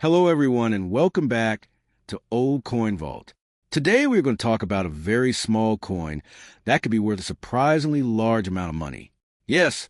Hello, everyone, and welcome back to Old Coin Vault. Today, we're going to talk about a very small coin that could be worth a surprisingly large amount of money. Yes,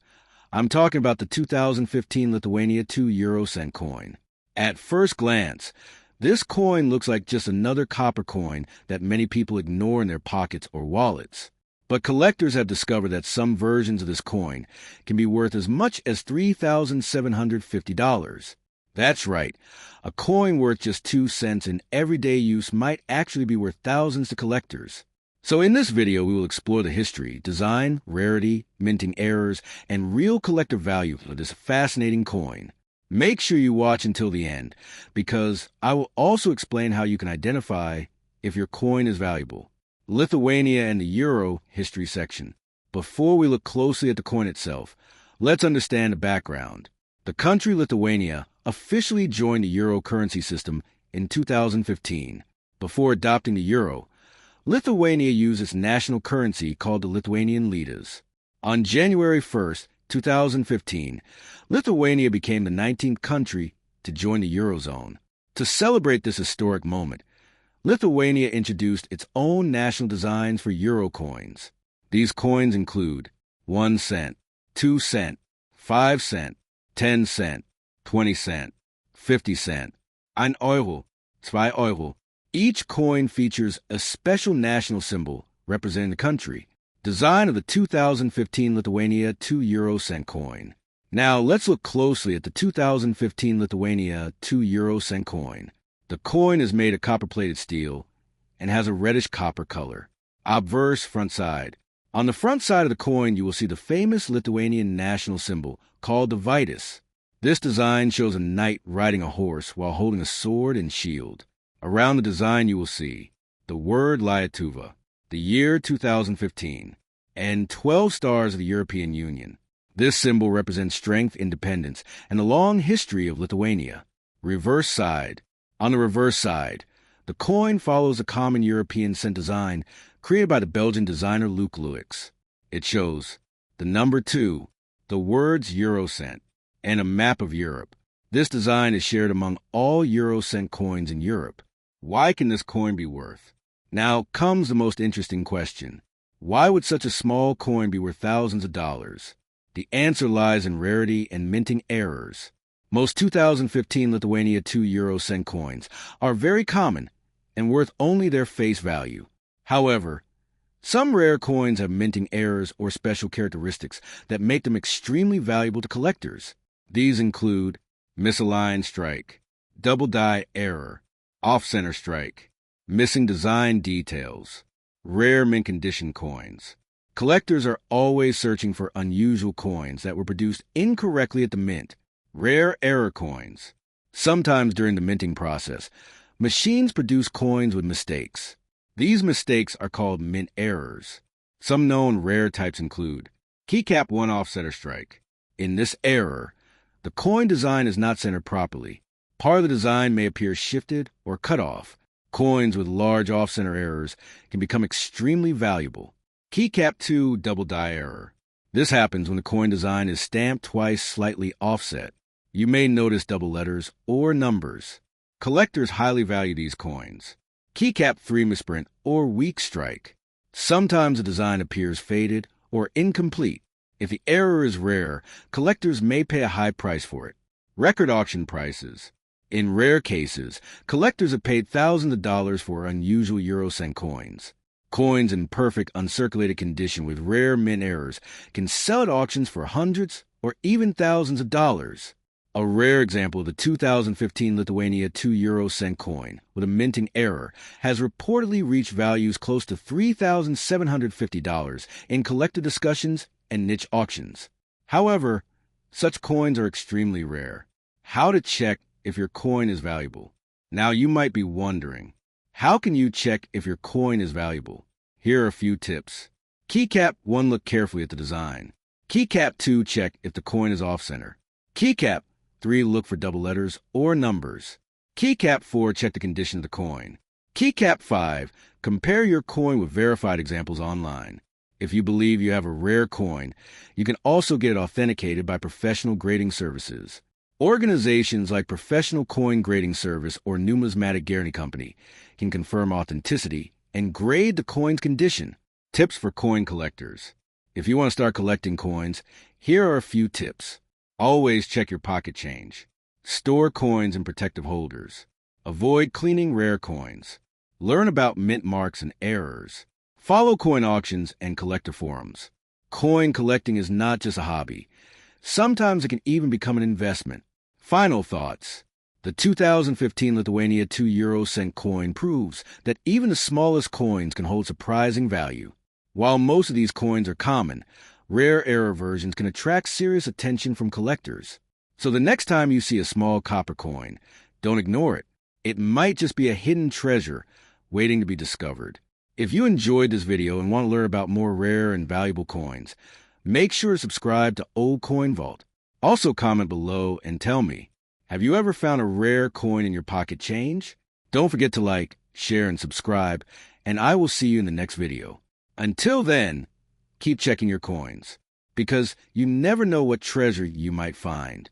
I'm talking about the 2015 Lithuania 2 euro cent coin. At first glance, this coin looks like just another copper coin that many people ignore in their pockets or wallets. But collectors have discovered that some versions of this coin can be worth as much as $3,750. That's right. A coin worth just 2 cents in everyday use might actually be worth thousands to collectors. So in this video, we will explore the history, design, rarity, minting errors, and real collector value of this fascinating coin. Make sure you watch until the end, because I will also explain how you can identify if your coin is valuable. Lithuania and the Euro history section. Before we look closely at the coin itself, let's understand the background. The country Lithuania officially joined the euro currency system in 2015. Before adopting the euro, Lithuania used its national currency called the Lithuanian litas. On January 1st, 2015, Lithuania became the 19th country to join the Eurozone. To celebrate this historic moment, Lithuania introduced its own national designs for euro coins. These coins include 1 cent, 2 cent, 5 cent, 10 cent, 20 cent, 50 cent, 1 Euro, 2 Euro. Each coin features a special national symbol representing the country. Design of the 2015 Lithuania 2 euro cent coin. Now let's look closely at the 2015 Lithuania 2 euro cent coin. The coin is made of copper-plated steel and has a reddish copper color. Obverse front side. On the front side of the coin, you will see the famous Lithuanian national symbol called the vitis. This design shows a knight riding a horse while holding a sword and shield. Around the design you will see the word Lietuva, the year 2015, and 12 stars of the European Union. This symbol represents strength, independence, and the long history of Lithuania. Reverse side. On the reverse side, the coin follows a common European cent design created by the Belgian designer Luc Luix. It shows the number 2, the words Eurocent, and a map of Europe. This design is shared among all Eurocent coins in Europe. Why can this coin be worth? Now comes the most interesting question. Why would such a small coin be worth thousands of dollars? The answer lies in rarity and minting errors. Most 2015 Lithuania 2 euro cent coins are very common and worth only their face value. However, some rare coins have minting errors or special characteristics that make them extremely valuable to collectors. These include misaligned strike, double die error, off-center strike, missing design details, rare mint condition coins. Collectors are always searching for unusual coins that were produced incorrectly at the mint, rare error coins. Sometimes during the minting process, machines produce coins with mistakes. These mistakes are called mint errors. Some known rare types include keycap 1 off-center strike. In this error, the coin design is not centered properly. Part of the design may appear shifted or cut off. Coins with large off-center errors can become extremely valuable. Keycap 2 double die error. This happens when the coin design is stamped twice slightly offset. You may notice double letters or numbers. Collectors highly value these coins. Keycap 3 misprint or weak strike. Sometimes the design appears faded or incomplete. If the error is rare, collectors may pay a high price for it. Record auction prices. In rare cases, collectors have paid thousands of dollars for unusual Eurocent coins. Coins in perfect, uncirculated condition with rare mint errors can sell at auctions for hundreds or even thousands of dollars. A rare example of the 2015 Lithuania 2 euro cent coin with a minting error has reportedly reached values close to $3,750 in collector discussions and niche auctions. However, such coins are extremely rare. How to check if your coin is valuable? Now you might be wondering, how can you check if your coin is valuable? Here are a few tips. Keycap 1, look carefully at the design. Keycap 2, check if the coin is off-center. Keycap 3, look for double letters or numbers. Keycap 4, check the condition of the coin. Keycap 5, compare your coin with verified examples online. If you believe you have a rare coin, you can also get it authenticated by professional grading services. Organizations like Professional Coin Grading Service or Numismatic Guarantee Company can confirm authenticity and grade the coin's condition. Tips for coin collectors. If you want to start collecting coins, here are a few tips. Always check your pocket change. Store coins in protective holders. Avoid cleaning rare coins. Learn about mint marks and errors. Follow coin auctions and collector forums. Coin collecting is not just a hobby. Sometimes it can even become an investment. Final thoughts. The 2015 Lithuania 2 euro cent coin proves that even the smallest coins can hold surprising value. While most of these coins are common, rare error versions can attract serious attention from collectors. So the next time you see a small copper coin, don't ignore it. It might just be a hidden treasure waiting to be discovered. If you enjoyed this video and want to learn about more rare and valuable coins, make sure to subscribe to Old Coin Vault. Also comment below and tell me, have you ever found a rare coin in your pocket change? Don't forget to like, share, and subscribe, and I will see you in the next video. Until then, keep checking your coins, because you never know what treasure you might find.